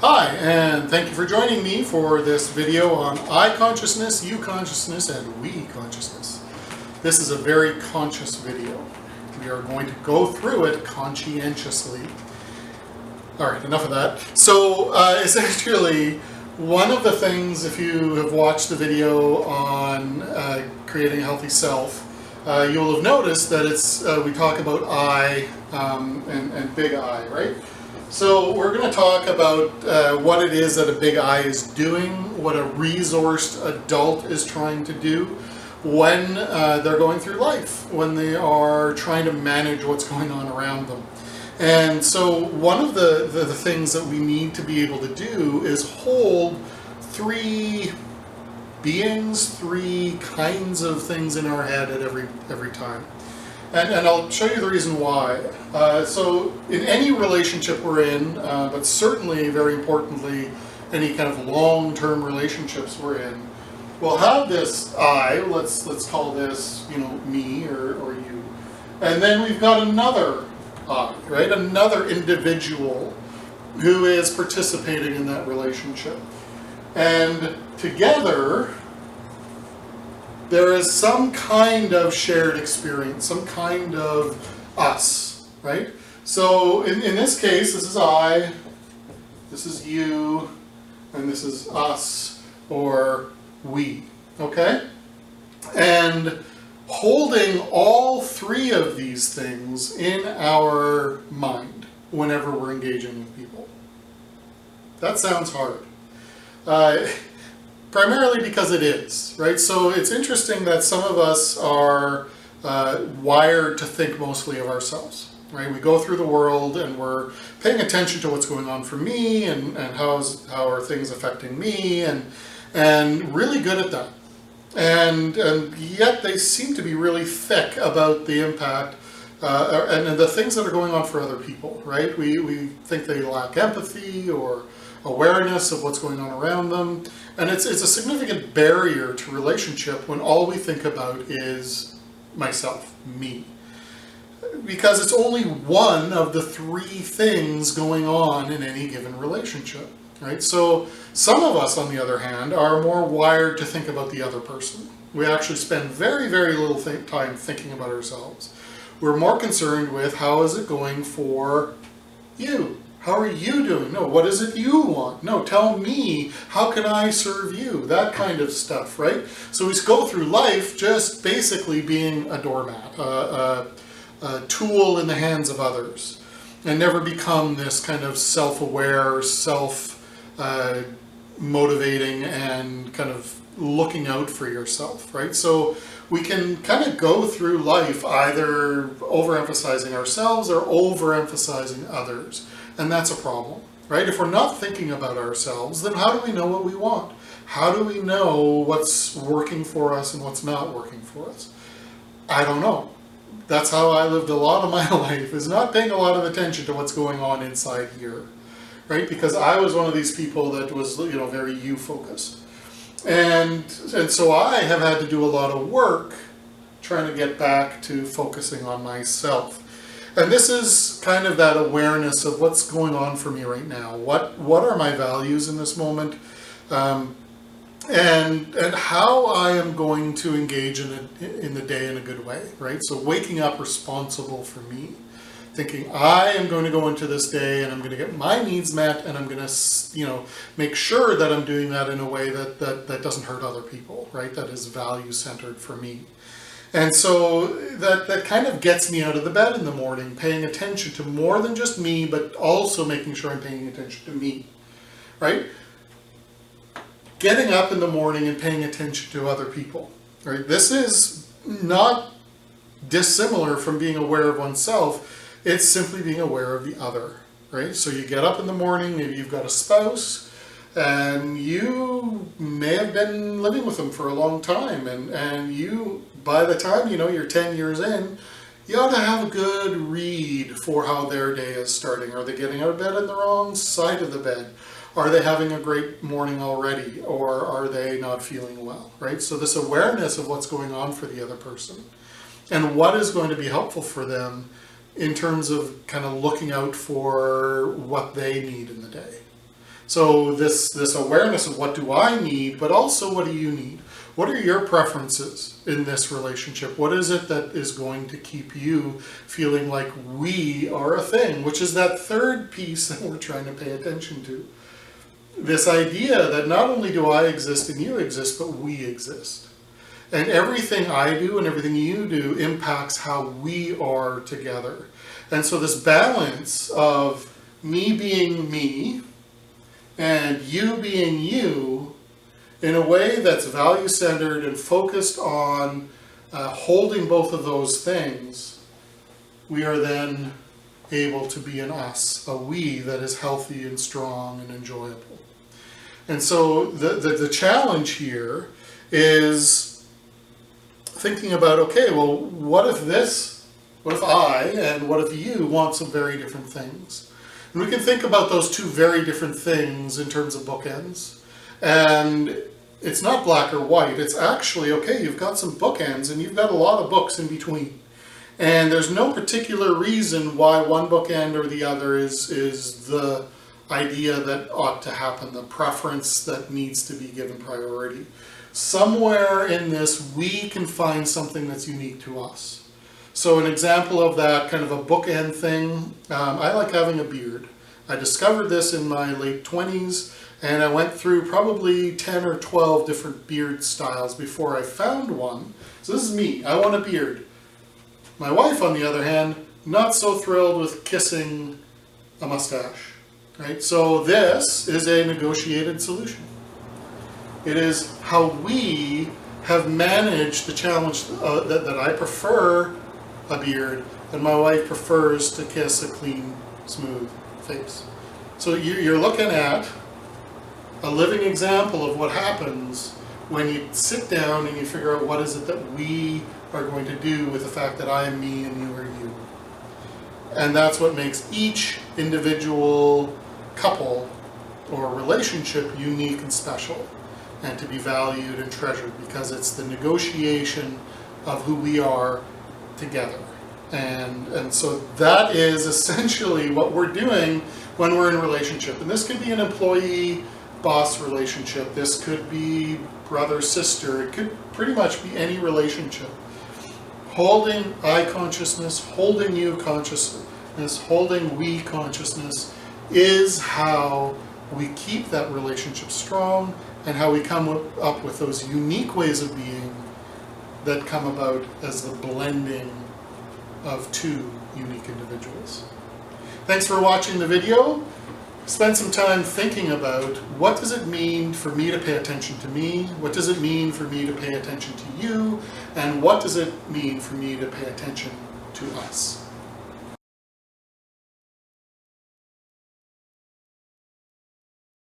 Hi, and thank you for joining me for this video on I consciousness, you consciousness, and we consciousness. This is a very conscious video. We are going to go through it conscientiously. All right, enough of that. So essentially, one of the things, if you have watched the video on creating a healthy self, you'll have noticed that we talk about I and big I, right? So we're going to talk about what it is that a big I is doing, what a resourced adult is trying to do when they're going through life, when they are trying to manage what's going on around them. And so one of the things that we need to be able to do is hold three beings, three kinds of things in our head at every time. And I'll show you the reason why. So in any relationship we're in, but certainly, very importantly, any kind of long-term relationships we're in, we'll have this I, let's call this, me or you. And then we've got another I, right? Another individual who is participating in that relationship. And together, there is some kind of shared experience, some kind of us, right? So in this case, this is I, this is you, and this is us, or we, okay? And holding all three of these things in our mind whenever we're engaging with people. That sounds hard. Primarily because it is, right? So it's interesting that some of us are wired to think mostly of ourselves, right? We go through the world and we're paying attention to what's going on for me and how are things affecting me and really good at that. And yet they seem to be really thick about the impact and the things that are going on for other people, right? We think they lack empathy or awareness of what's going on around them. And it's a significant barrier to relationship when all we think about is myself, me. Because it's only one of the three things going on in any given relationship, right? So some of us, on the other hand, are more wired to think about the other person. We actually spend very, very little time thinking about ourselves. We're more concerned with how is it going for you? How are you doing? No, what is it you want? No, tell me, how can I serve you? That kind of stuff, right? So we go through life just basically being a doormat, a tool in the hands of others, and never become this kind of self-aware, self-motivating, and kind of looking out for yourself, right? So we can kind of go through life either overemphasizing ourselves or overemphasizing others. And that's a problem, right? If we're not thinking about ourselves, then how do we know what we want? How do we know what's working for us and what's not working for us? I don't know. That's how I lived a lot of my life, is not paying a lot of attention to what's going on inside here, right? Because I was one of these people that was, very you-focused. And so I have had to do a lot of work trying to get back to focusing on myself. And this is kind of that awareness of what's going on for me right now. What are my values in this moment? And how I am going to engage in the day in a good way, right? So waking up responsible for me. Thinking I am going to go into this day and I'm going to get my needs met and I'm going to, make sure that I'm doing that in a way that doesn't hurt other people, right? That is value-centered for me. And so that kind of gets me out of the bed in the morning, paying attention to more than just me, but also making sure I'm paying attention to me, right? Getting up in the morning and paying attention to other people, right? This is not dissimilar from being aware of oneself. It's simply being aware of the other, right? So you get up in the morning, maybe you've got a spouse, and you may have been living with them for a long time, and you, by the time you're 10 years in, you ought to have a good read for how their day is starting. Are they getting out of bed on the wrong side of the bed? Are they having a great morning already? Or are they not feeling well, right? So this awareness of what's going on for the other person and what is going to be helpful for them in terms of kind of looking out for what they need in the day. So this awareness of what do I need, but also what do you need? What are your preferences in this relationship? What is it that is going to keep you feeling like we are a thing, which is that third piece that we're trying to pay attention to. This idea that not only do I exist and you exist, but we exist. And everything I do and everything you do impacts how we are together. And so this balance of me being me and you being you in a way that's value-centered and focused on holding both of those things, we are then able to be an us, a we that is healthy and strong and enjoyable. And so the challenge here is thinking about, okay, well, what if I and what if you want some very different things? And we can think about those two very different things in terms of bookends. And it's not black or white. It's actually, okay, you've got some bookends and you've got a lot of books in between. And there's no particular reason why one bookend or the other is the idea that ought to happen, the preference that needs to be given priority. Somewhere in this, we can find something that's unique to us. So an example of that, kind of a bookend thing, I like having a beard. I discovered this in my late 20s, and I went through probably 10 or 12 different beard styles before I found one. So this is me. I want a beard. My wife, on the other hand, not so thrilled with kissing a mustache. Right? So this is a negotiated solution. It is how we have managed the challenge that I prefer a beard and my wife prefers to kiss a clean, smooth face. So you're looking at a living example of what happens when you sit down and you figure out what is it that we are going to do with the fact that I am me and you are you. And that's what makes each individual couple or relationship unique and special and to be valued and treasured, because it's the negotiation of who we are together. And so that is essentially what we're doing when we're in a relationship. And this could be an employee-boss relationship. This could be brother-sister. It could pretty much be any relationship. Holding I consciousness, holding you consciousness, holding we consciousness is how we keep that relationship strong and how we come up with those unique ways of being that come about as the blending of two unique individuals. Thanks for watching the video. Spend some time thinking about what does it mean for me to pay attention to me, what does it mean for me to pay attention to you, and what does it mean for me to pay attention to us.